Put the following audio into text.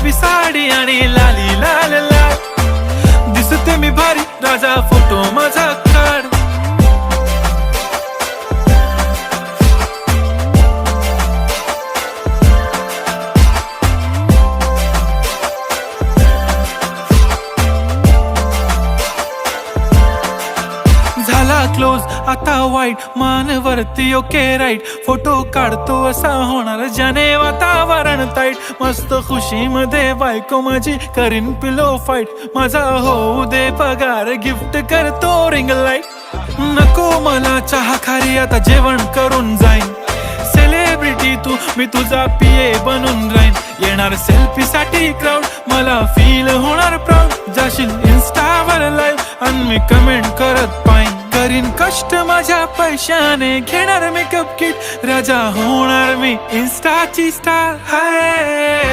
गुलाबी साडी आणि लाली लाल लाल, दिसते मी भारी राजा फोटो माझा काढ. झाला क्लोज आता वाईट, मान वरती ओके राईट, फोटो काढतो असा होणार ज्याने वातावरण ताईट. मस्त खुशी मध्ये बायको माझी करीन पिलो फाईट, माझा होऊ दे पगार गिफ्ट करतो रिंग लाईट. नको मला चहा खारी आता जेवण करून जाईन, सेलिब्रिटी तू मी तुझा पिये बनून राहीन. येणार सेल्फी साठी क्राऊड मला फील होणार प्राऊड, जाशील इन्स्टावर लाईव्ह आणि मी कमेंट करत पाईन. करीन कष्ट माझ्या पैशाने, घेणार मेकअप किट, राजा होणार मी इन्स्टाची स्टार. हाय